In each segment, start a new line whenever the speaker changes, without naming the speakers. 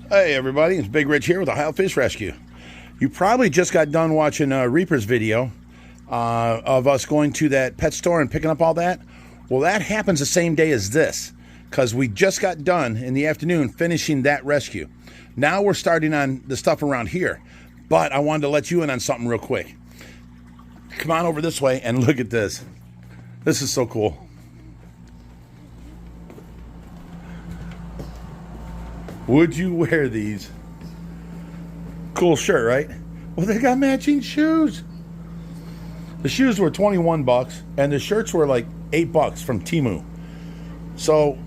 Hey everybody, it's Big Rich here with Ohio Fish Rescue. You probably just got done watching Reaper's video of us going to that pet store and picking up all that. Well, that happens the same day as this, because we just got done in the afternoon finishing that rescue. Now we're starting on the stuff around here, but I wanted to let you in on something real quick. Come on over this way and look at this. This is so cool. Would you wear these? Cool shirt, right? Well, they got matching shoes. The shoes were 21 bucks and the shirts were like 8 bucks from Temu. So,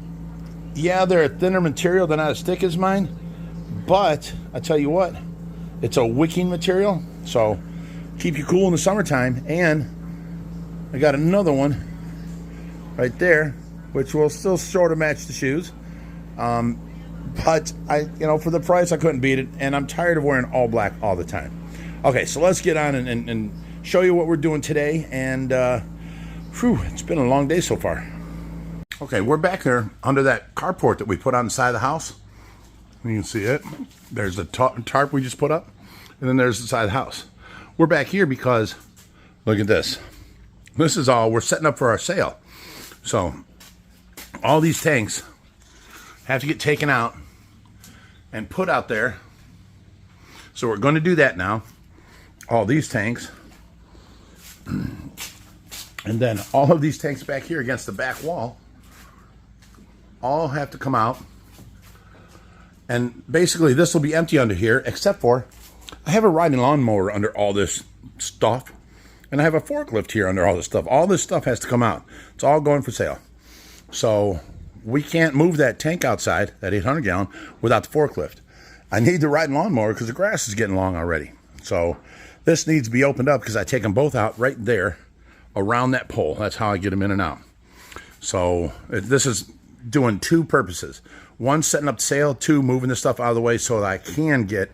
yeah, they're a thinner material. They're not as thick as mine. But, I tell you what, it's a wicking material. So, keep you cool in the summertime. And I got another one right there, which will still sort of match the shoes. But for the price, I couldn't beat it, and I'm tired of wearing all black all the time. Okay, so let's get on and show you what we're doing today, and it's been a long day so far. Okay, we're back there under that carport that we put on the side of the house. You can see it. There's the tarp we just put up, and then there's the side of the house. We're back here because, look at this. This is all we're setting up for our sale. So, all these tanks have to get taken out and put out there. So we're going to do that now. All these tanks. And then all of these tanks back here against the back wall all have to come out. And basically this will be empty under here, except for I have a riding lawnmower under all this stuff. And I have a forklift here under all this stuff. All this stuff has to come out. It's all going for sale. So we can't move that tank outside, that 800 gallon, without the forklift. I need the riding lawnmower because the grass is getting long already. So this needs to be opened up because I take them both out right there around that pole. That's how I get them in and out. So this is doing two purposes. One, setting up the sale. Two, moving the stuff out of the way so that I can get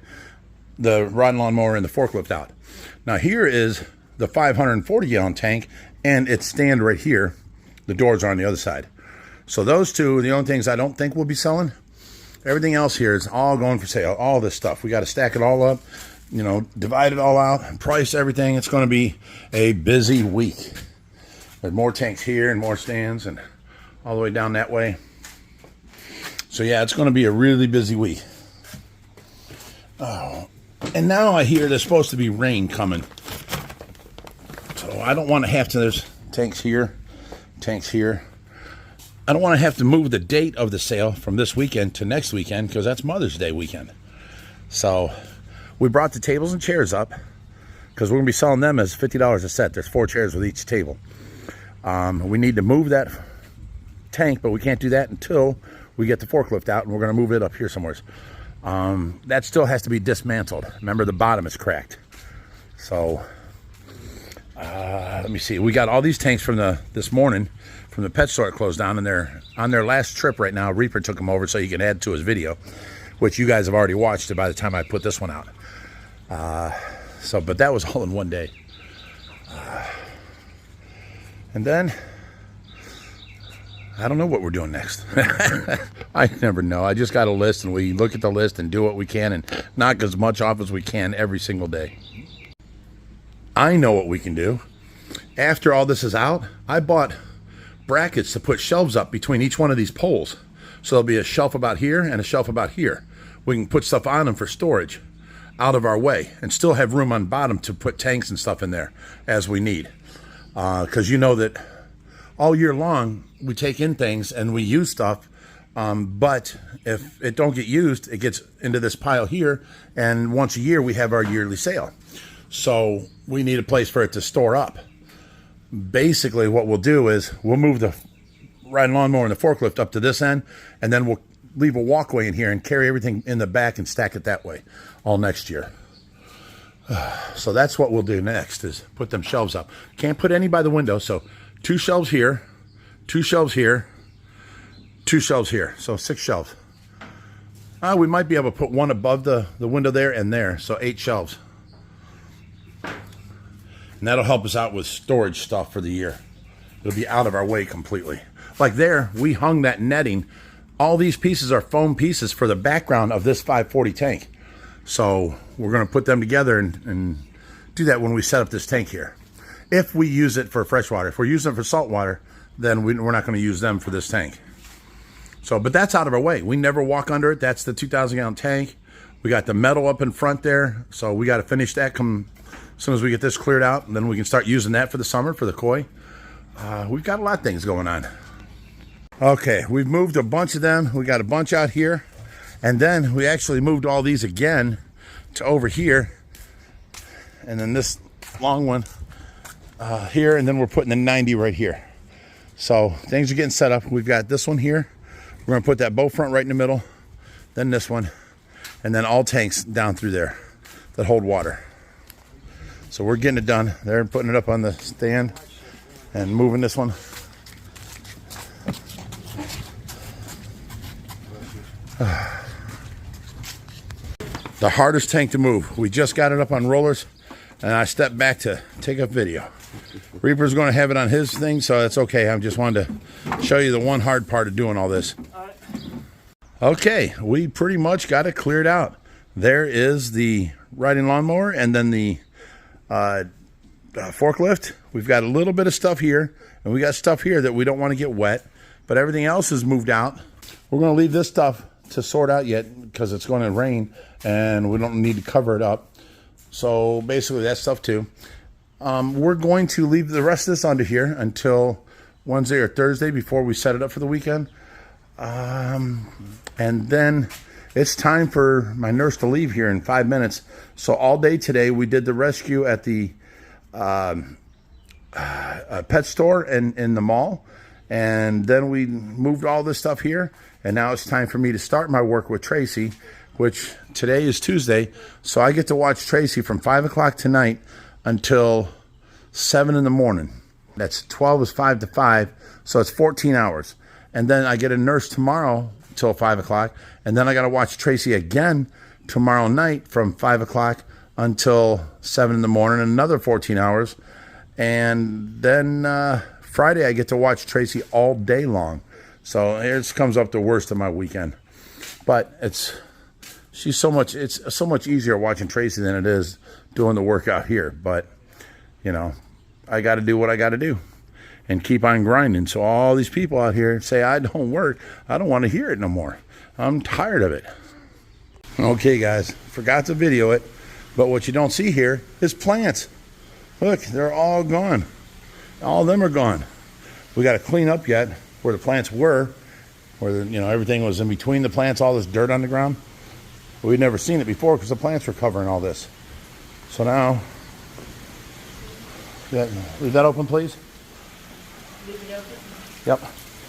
the riding lawnmower and the forklift out. Now here is the 540 gallon tank and its stand right here. The doors are on the other side. So those two are the only things I don't think we'll be selling. Everything else here is all going for sale. All this stuff. We got to stack it all up, divide it all out, price everything. It's going to be a busy week. There's more tanks here and more stands and all the way down that way. So yeah, it's going to be a really busy week. Oh, and now I hear there's supposed to be rain coming. So I don't want to have to, there's tanks here, tanks here. I don't want to have to move the date of the sale from this weekend to next weekend because that's Mother's Day weekend. So we brought the tables and chairs up because we're going to be selling them as $50 a set. There's 4 chairs with each table. We need to move that tank, but we can't do that until we get the forklift out, and we're going to move it up here somewhere. That still has to be dismantled. Remember, the bottom is cracked. So let me see. We got all these tanks from this morning from the pet store that closed down, and they're on their last trip right now. Reaper took them over so he can add to his video, which you guys have already watched by the time I put this one out. But that was all in one day. And then I don't know what we're doing next. I never know. I just got a list, and we look at the list and do what we can and knock as much off as we can every single day. I know what we can do. After all this is out, I bought brackets to put shelves up between each one of these poles. So there'll be a shelf about here and a shelf about here. We can put stuff on them for storage out of our way and still have room on bottom to put tanks and stuff in there as we need. Because you know that all year long we take in things and we use stuff, but if it don't get used, it gets into this pile here, and once a year we have our yearly sale. So we need a place for it to store up. Basically what we'll do is we'll move the riding lawnmower and the forklift up to this end, and then we'll leave a walkway in here and carry everything in the back and stack it that way all next year. So that's what we'll do next, is put them shelves up. Can't put any by the window, so 2 shelves here, 2 shelves here, 2 shelves here, so 6 shelves. We might be able to put one above the window there and there, so 8 shelves. And that'll help us out with storage stuff for the year. It'll be out of our way completely. Like there, we hung that netting all these pieces are foam pieces for the background of this 540 tank. So we're going to put them together and do that when we set up this tank here. If we use it for freshwater. If we're using it for saltwater, then we're not going to use them for this tank. So, but that's out of our way. We never walk under it. That's the 2,000-gallon tank. We got the metal up in front there, so we got to finish that as soon as we get this cleared out, and then we can start using that for the summer for the koi. We've got a lot of things going on. Okay, we've moved a bunch of them. We got a bunch out here, and then we actually moved all these again to over here, and then this long one here, and then we're putting the 90 right here. So things are getting set up. We've got this one here. We're going to put that bow front right in the middle, then this one, and then all tanks down through there that hold water. So we're getting it done. They're putting it up on the stand and moving this one. The hardest tank to move. We just got it up on rollers, and I stepped back to take a video. Reaper's going to have it on his thing, so that's okay. I just wanted to show you the one hard part of doing all this. Okay, we pretty much got it cleared out. There is the riding lawnmower and then the forklift. We've got a little bit of stuff here, and we got stuff here that we don't want to get wet, but everything else is moved out. We're going to leave this stuff to sort out yet because it's going to rain and we don't need to cover it up. So basically that stuff too. We're going to leave the rest of this under here until Wednesday or Thursday before we set it up for the weekend. And then it's time for my nurse to leave here in 5 minutes. So all day today we did the rescue at the pet store and in the mall. And then we moved all this stuff here. And now it's time for me to start my work with Tracy, which today is Tuesday. So I get to watch Tracy from 5 o'clock tonight until 7 in the morning. That's 12 is 5 to 5. So it's 14 hours. And then I get a nurse tomorrow till 5 o'clock. And then I got to watch Tracy again tomorrow night from 5 o'clock until 7 in the morning, another 14 hours. And then Friday I get to watch Tracy all day long. So it comes up the worst of my weekend. But it's so much easier watching Tracy than it is doing the work out here. But, you know, I got to do what I got to do and keep on grinding. So all these people out here say I don't work, I don't want to hear it no more. I'm tired of it. Okay, guys, forgot to video it, but what you don't see here is plants. Look, they're all gone. All of them are gone. We got to clean up yet where the plants were, where everything was in between the plants, all this dirt on the ground. We'd never seen it before because the plants were covering all this. So now, leave that open, please. Leave it open? Yep.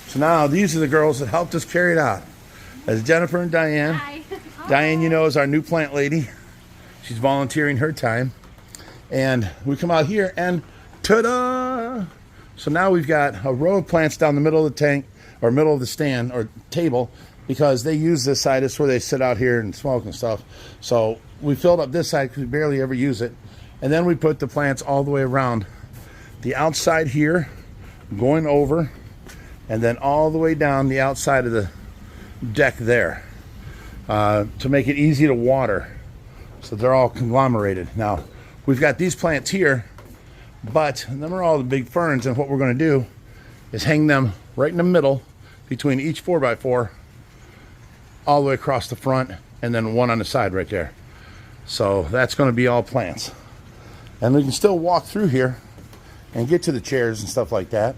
So now these are the girls that helped us carry it out. That's Jennifer and Diane. Hi. Diane, is our new plant lady. She's volunteering her time. And we come out here and ta-da! So now we've got a row of plants down the middle of the tank, or middle of the stand, or table, because they use this side. It's where they sit out here and smoke and stuff. So we filled up this side because we barely ever use it. And then we put the plants all the way around the outside here, going over, and then all the way down the outside of the deck there, to make it easy to water. So they're all conglomerated. Now, we've got these plants here, but them are all the big ferns, and what we're going to do is hang them right in the middle between each 4x4 all the way across the front, and then one on the side right there. So that's going to be all plants. And we can still walk through here and get to the chairs and stuff like that.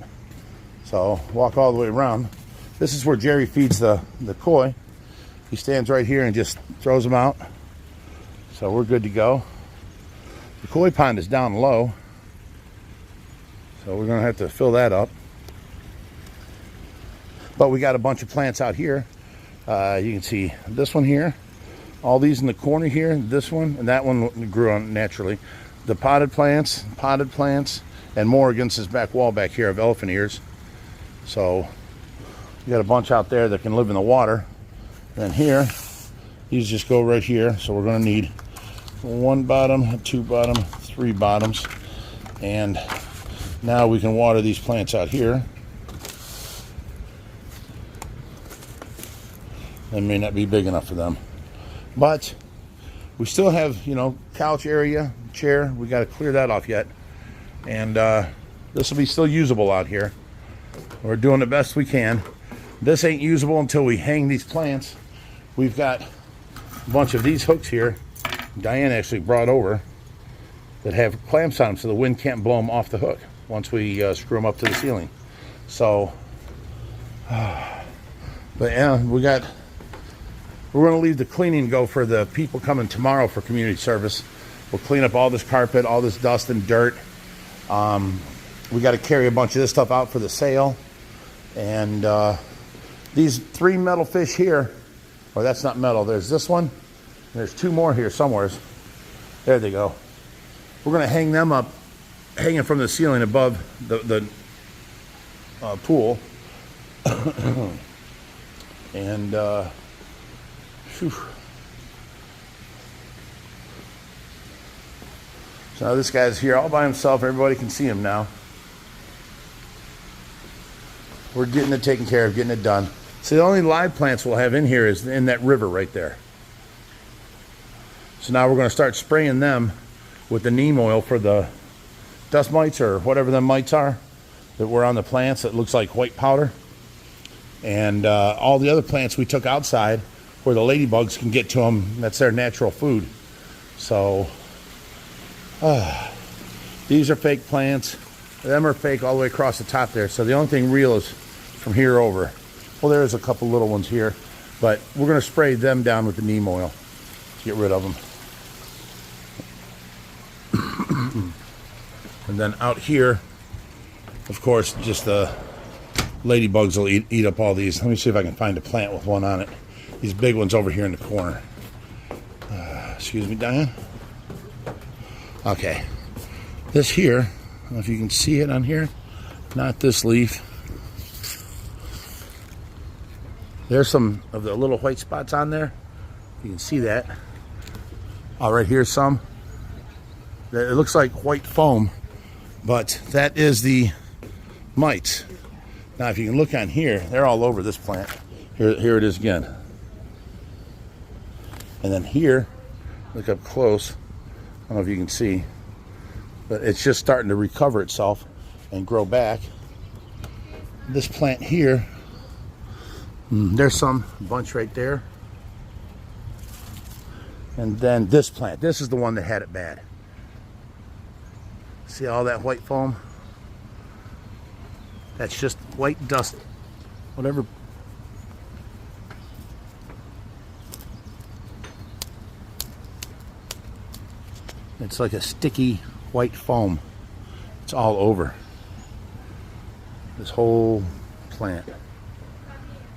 So walk all the way around. This is where Jerry feeds the koi. He stands right here and just throws them out. So we're good to go. The koi pond is down low, so we're going to have to fill that up. But we got a bunch of plants out here. You can see this one here, all these in the corner here, this one, and that one grew on naturally. The potted plants, and more against this back wall back here of elephant ears. So you got a bunch out there that can live in the water. And then here, these just go right here. So we're going to need 1 bottom, 2 bottom, 3 bottoms. And now we can water these plants out here. That may not be big enough for them. But we still have, you know, couch area, chair. We got to clear that off yet. And this will be still usable out here. We're doing the best we can. This ain't usable until we hang these plants. We've got a bunch of these hooks here Diane actually brought over that have clamps on them so the wind can't blow them off the hook once we screw them up to the ceiling. So, but yeah, we're going to leave the cleaning go for the people coming tomorrow for community service. We'll clean up all this carpet, all this dust and dirt. We got to carry a bunch of this stuff out for the sale. And these 3 metal fish here, or that's not metal, there's this one, and there's 2 more here somewhere. There they go. We're going to hang them up, hanging from the ceiling above the pool. And whew. So now this guy's here all by himself. Everybody can see him now. We're getting it taken care of, getting it done. So the only live plants we'll have in here is in that river right there. So now we're going to start spraying them with the neem oil for the dust mites or whatever them mites are that were on the plants. It looks like white powder. And all the other plants we took outside where the ladybugs can get to them. That's their natural food. So these are fake plants. Them are fake all the way across the top there. So the only thing real is from here over. Well, there's a couple little ones here, but we're going to spray them down with the neem oil to get rid of them. And then out here, of course, just the ladybugs will eat up all these. Let me see if I can find a plant with one on it. These big ones over here in the corner. Excuse me, Diane. Okay. This here, I don't know if you can see it on here. Not this leaf. There's some of the little white spots on there. You can see that. Oh, right here's some. It looks like white foam, but that is the mites. Now, if you can look on here, they're all over this plant. Here it is again. And then here, look up close. I don't know if you can see, but it's just starting to recover itself and grow back. This plant here, there's some bunch right there. And then this plant, this is the one that had it bad. See all that white foam? That's just white dust. Whatever. It's like a sticky white foam. It's all over this whole plant.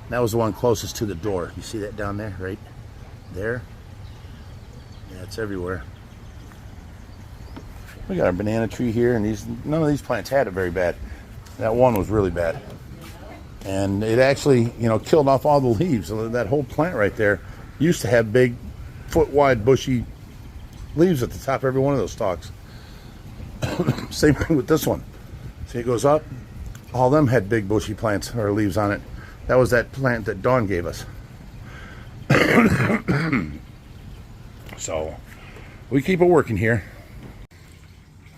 That was the one closest to the door. You see that down there, right there? Yeah, it's everywhere. We got our banana tree here, and none of these plants had it very bad. That one was really bad. And it actually, you know, killed off all the leaves. That whole plant right there used to have big, foot-wide, bushy leaves at the top of every one of those stalks. Same thing with this one. See, it goes up. All of them had big, bushy plants or leaves on it. That was that plant that Dawn gave us. So, we keep it working here.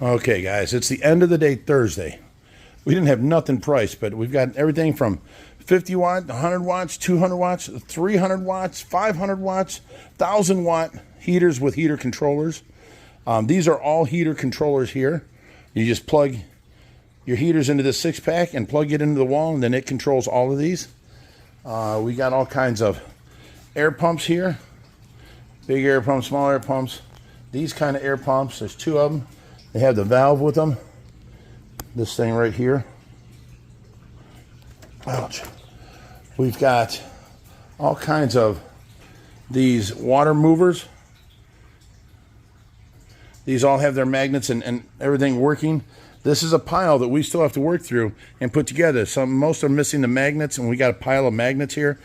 Okay, guys, it's the end of the day Thursday. We didn't have nothing priced, but we've got everything from 50 watt, 100 watts, 200 watts, 300 watts, 500 watts, 1,000 watt heaters with heater controllers. These are all heater controllers here. You just plug your heaters into this 6-pack and plug it into the wall, and then it controls all of these. We got all kinds of air pumps here. Big air pumps, small air pumps. These kind of air pumps, there's 2 of them. They have the valve with them. This thing right here. Ouch. We've got all kinds of these water movers. These all have their magnets and everything working. This is a pile that we still have to work through and put together. Most are missing the magnets, and we got a pile of magnets here.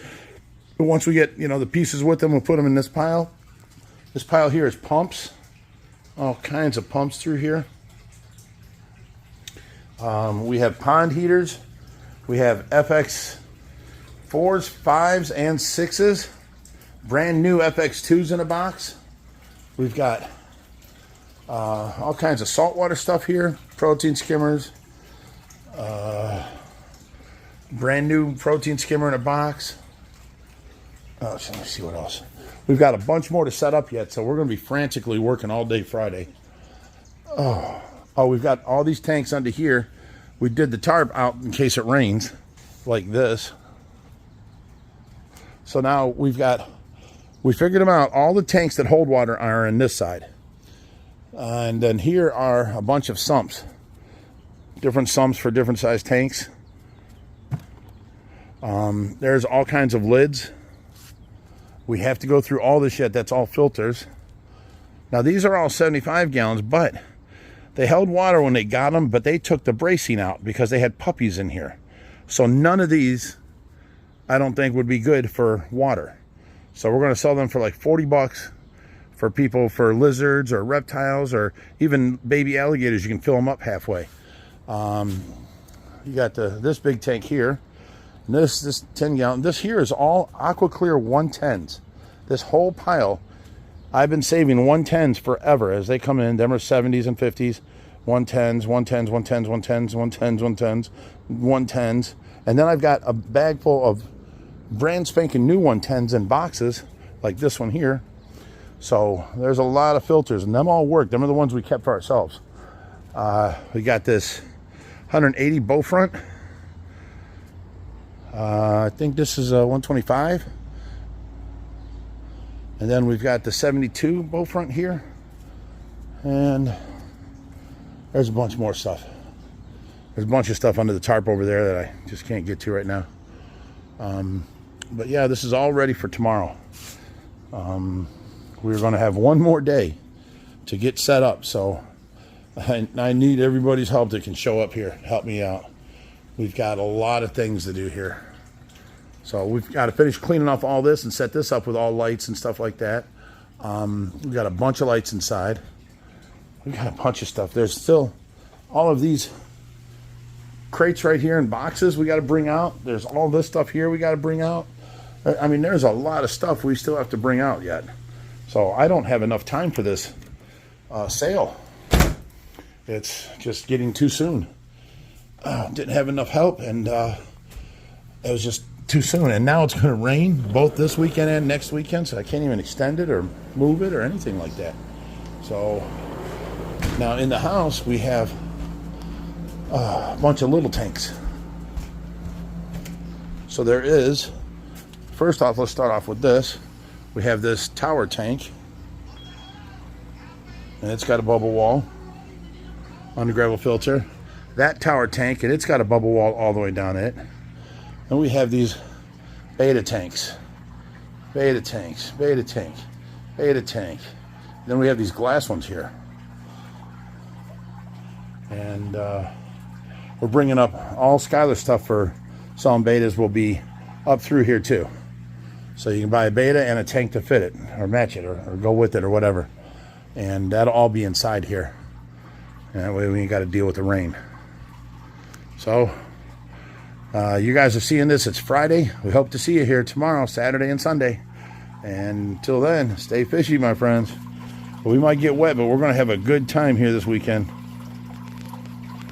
But once we get, you know, the pieces with them, we'll put them in this pile. This pile here is pumps. All kinds of pumps through here. We have pond heaters. We have FX 4s, 5s, and 6s. brand new FX2s in a box. We've got all kinds of saltwater stuff here, protein skimmers, brand new protein skimmer in a box. Oh, so let me see what else. We've got a bunch more to set up yet, so we're going to be frantically working all day Friday. Oh, we've got all these tanks under here. We did the tarp out in case it rains, like this. So now we figured them out. All the tanks that hold water are on this side. And then here are a bunch of sumps. Different sumps for different size tanks. There's all kinds of lids. We have to go through all this shit. That's all filters. Now these are all 75 gallons, but they held water when they got them, but they took the bracing out because they had puppies in here. So none of these, I don't think, would be good for water. So we're going to sell them for like 40 bucks for people, for lizards or reptiles or even baby alligators. You can fill them up halfway. You got this big tank here. And this 10 gallon. This here is all AquaClear 110s. This whole pile, I've been saving 110s forever as they come in. Them are 70s and 50s. 110s, 110s, 110s, 110s, 110s, 110s, 110s. And then I've got a bag full of brand spanking new 110s in boxes, like this one here. So there's a lot of filters, and them all work. Them are the ones we kept for ourselves. We got this 180 bow front. I think this is a 125. And then we've got the 72 bow front here. And there's a bunch more stuff. There's a bunch of stuff under the tarp over there that I just can't get to right now. But yeah, this is all ready for tomorrow. We're going to have one more day to get set up. So I need everybody's help that can show up here. Help me out. We've got a lot of things to do here. So we've got to finish cleaning off all this and set this up with all lights and stuff like that. We've got a bunch of lights inside. We've got a bunch of stuff. There's still all of these crates right here and boxes we got to bring out. There's all this stuff here we got to bring out. I mean, there's a lot of stuff we still have to bring out yet. So I don't have enough time for this sale. It's just getting too soon. Didn't have enough help, and it was just too soon. And now it's going to rain both this weekend and next weekend, so I can't even extend it or move it or anything like that. So now in the house we have a bunch of little tanks. So there is, first off, let's start off with this. We have this tower tank, and it's got a bubble wall on the gravel filter. That tower tank, and it's got a bubble wall all the way down it. And we have these beta tanks. Beta tanks, beta tank, beta tank. Then we have these glass ones here. And we're bringing up all Skylar stuff for selling betas will be up through here too. So you can buy a beta and a tank to fit it, or match it, or go with it, or whatever. And that'll all be inside here. And that way we ain't got to deal with the rain. So you guys are seeing this. It's Friday. We hope to see you here tomorrow, Saturday and Sunday. And until then, stay fishy, my friends. We might get wet, but we're going to have a good time here this weekend.